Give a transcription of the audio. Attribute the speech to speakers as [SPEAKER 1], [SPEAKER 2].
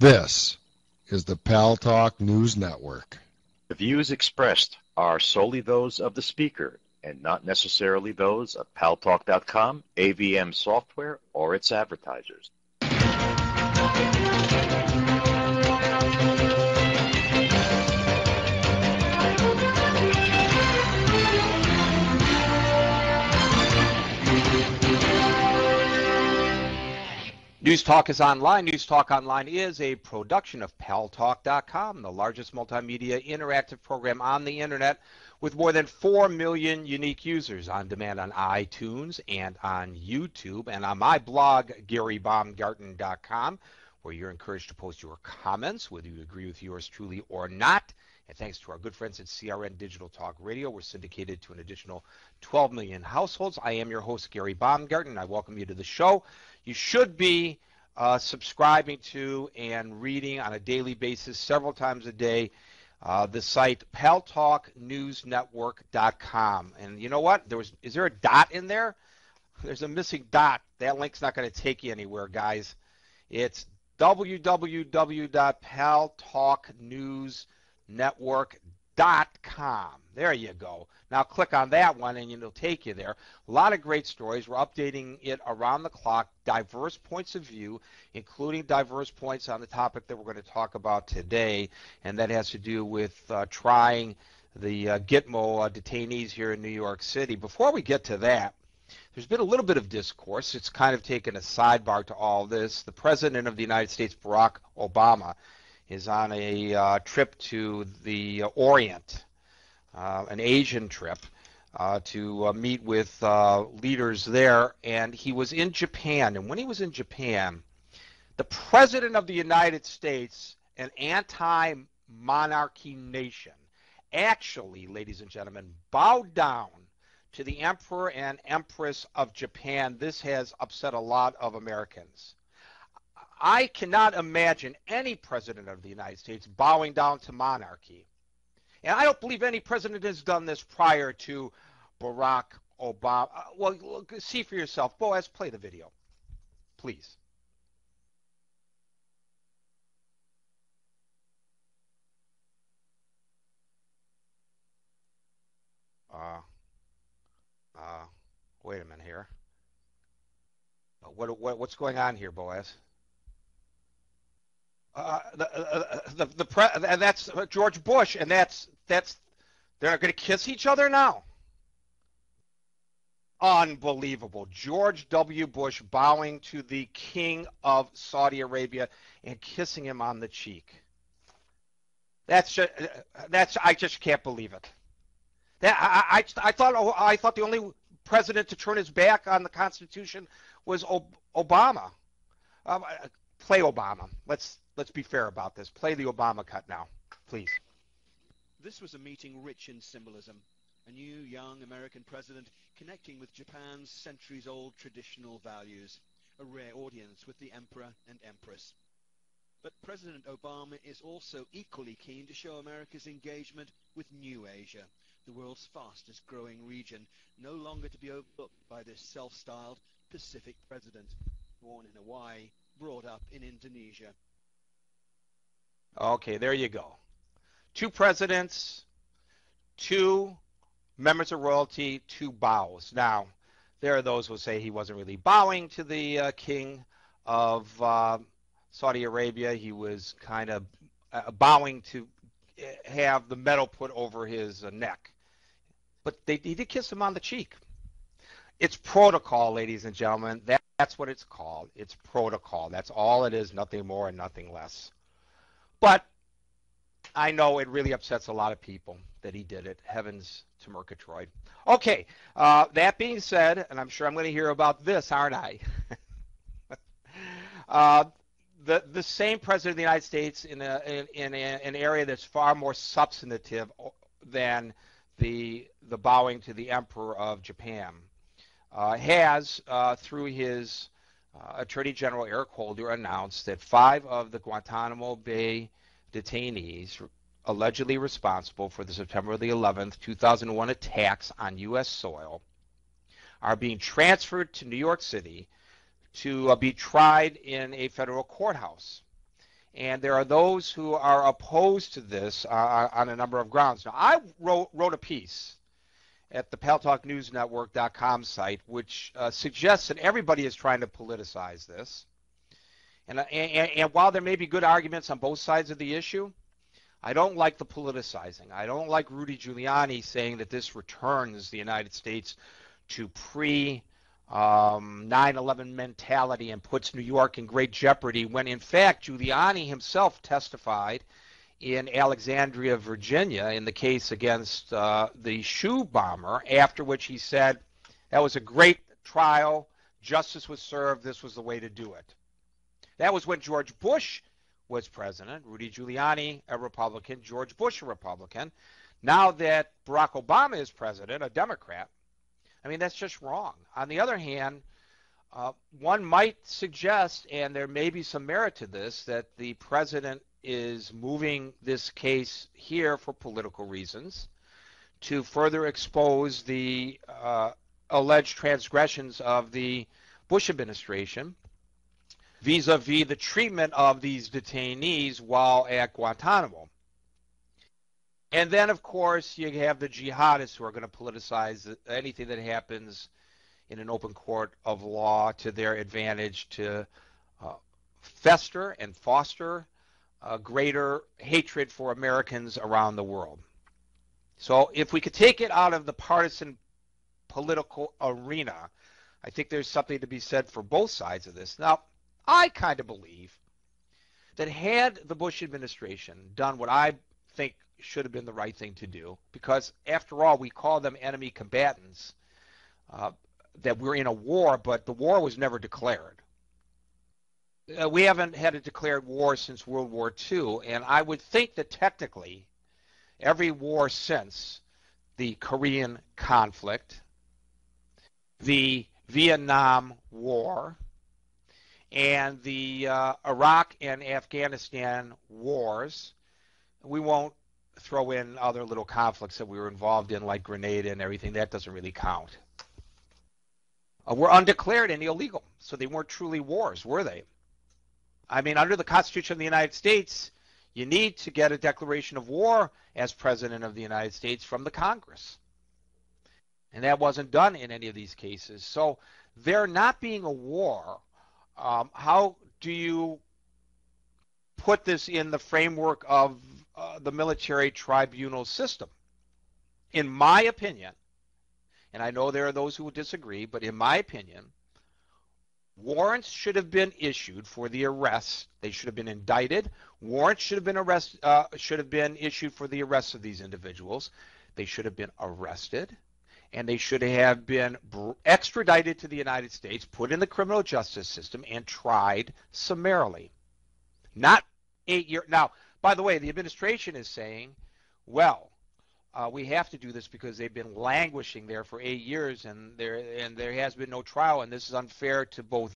[SPEAKER 1] This is the Paltalk News Network.
[SPEAKER 2] The views expressed are solely those of the speaker and not necessarily those of Paltalk.com, AVM Software, or its advertisers.
[SPEAKER 3] News Talk is online. News Talk Online is a production of Paltalk.com, the largest multimedia interactive program on the internet with more than 4 million unique users on demand on iTunes and on YouTube and on my blog, GaryBaumgarten.com, where you're encouraged to post your comments, whether you agree with yours truly or not. And thanks to our good friends at CRN Digital Talk Radio, we're syndicated to an additional 12 million households. I am your host, Gary Baumgarten. I welcome you to the show. You should be subscribing to and reading on a daily basis, several times a day, the site paltalknewsnetwork.com. And you know what? Is there a dot in there? There's a missing dot. That link's not going to take you anywhere, guys. It's www.paltalknewsnetwork.com. There you go. Now click on that one and it'll take you there. A lot of great stories. We're updating it around the clock. Diverse points of view, including diverse points on the topic that we're going to talk about today, and that has to do with trying the Gitmo detainees here in New York City. Before we get to that, there's been a little bit of discourse. It's kind of taken a sidebar to all this. The President of the United States, Barack Obama, is on a trip to the Orient, an Asian trip, to meet with leaders there, and he was in Japan. And when he was in Japan, the President of the United States, an anti-monarchy nation, actually, ladies and gentlemen, bowed down to the Emperor and Empress of Japan. This has upset a lot of Americans. I cannot imagine any president of the United States bowing down to monarchy. And I don't believe any president has done this prior to Barack Obama. Well, look, see for yourself. Boaz, play the video, please. Wait a minute here. What's going on here, Boaz? That's George Bush, and that's they're going to kiss each other now. Unbelievable. George W. Bush bowing to the King of Saudi Arabia and kissing him on the cheek. I just can't believe it. I thought the only president to turn his back on the Constitution was Obama. Play Obama. Let's be fair about this. Play the Obama cut now, please.
[SPEAKER 4] This was a meeting rich in symbolism. A new, young American president connecting with Japan's centuries-old traditional values. A rare audience with the emperor and empress. But President Obama is also equally keen to show America's engagement with New Asia, the world's fastest-growing region, no longer to be overlooked by this self-styled Pacific president, born in Hawaii, brought up in Indonesia.
[SPEAKER 3] Okay, there you go. Two presidents, two members of royalty, two bows. Now, there are those who say he wasn't really bowing to the king of Saudi Arabia. He was kind of bowing to have the medal put over his neck. But he did kiss him on the cheek. It's protocol, ladies and gentlemen. That's what it's called. It's protocol. That's all it is, nothing more and nothing less. But I know it really upsets a lot of people that he did it. Heavens to Murgatroyd. Okay, that being said, and I'm sure I'm going to hear about this, aren't I? The same president of the United States in an area that's far more substantive than the bowing to the Emperor of Japan has, through his Attorney General Eric Holder, announced that 5 of the Guantanamo Bay detainees allegedly responsible for the September the 11th, 2001 attacks on U.S. soil are being transferred to New York City to be tried in a federal courthouse. And there are those who are opposed to this on a number of grounds. Now, I wrote a piece at the paltalknewsnetwork.com site, which suggests that everybody is trying to politicize this. And while there may be good arguments on both sides of the issue, I don't like the politicizing. I don't like Rudy Giuliani saying that this returns the United States to pre-9/11 mentality and puts New York in great jeopardy, when in fact Giuliani himself testified in Alexandria, Virginia, in the case against the shoe bomber, after which he said that was a great trial, justice was served, this was the way to do it. That was when George Bush was president, Rudy Giuliani a Republican, George Bush a Republican. Now that Barack Obama is president, a Democrat, I mean, that's just wrong. On the other hand, one might suggest, and there may be some merit to this, that the president is moving this case here for political reasons to further expose the alleged transgressions of the Bush administration vis-a-vis the treatment of these detainees while at Guantanamo. And then, of course, you have the jihadists who are going to politicize anything that happens in an open court of law to their advantage to fester and foster greater hatred for Americans around the world. So if we could take it out of the partisan political arena, I think there's something to be said for both sides of this. Now, I kind of believe that had the Bush administration done what I think should have been the right thing to do, because after all, we call them enemy combatants, that we're in a war, but the war was never declared. We haven't had a declared war since World War II, and I would think that technically every war since the Korean conflict, the Vietnam War, and the Iraq and Afghanistan wars, we won't throw in other little conflicts that we were involved in, like Grenada and everything. That doesn't really count. Were undeclared and illegal, so they weren't truly wars, were they? I mean, under the Constitution of the United States, you need to get a declaration of war as President of the United States from the Congress. And that wasn't done in any of these cases. So there not being a war, how do you put this in the framework of the military tribunal system? In my opinion, and I know there are those who would disagree, but in my opinion, warrants should have been issued for the arrest. They should have been indicted. Warrants should have been issued for the arrest of these individuals. They should have been arrested, and they should have been extradited to the United States, put in the criminal justice system, and tried summarily. Not 8 years. Now, by the way, the administration is saying, well, we have to do this because they've been languishing there for 8 years, and there has been no trial, and this is unfair to both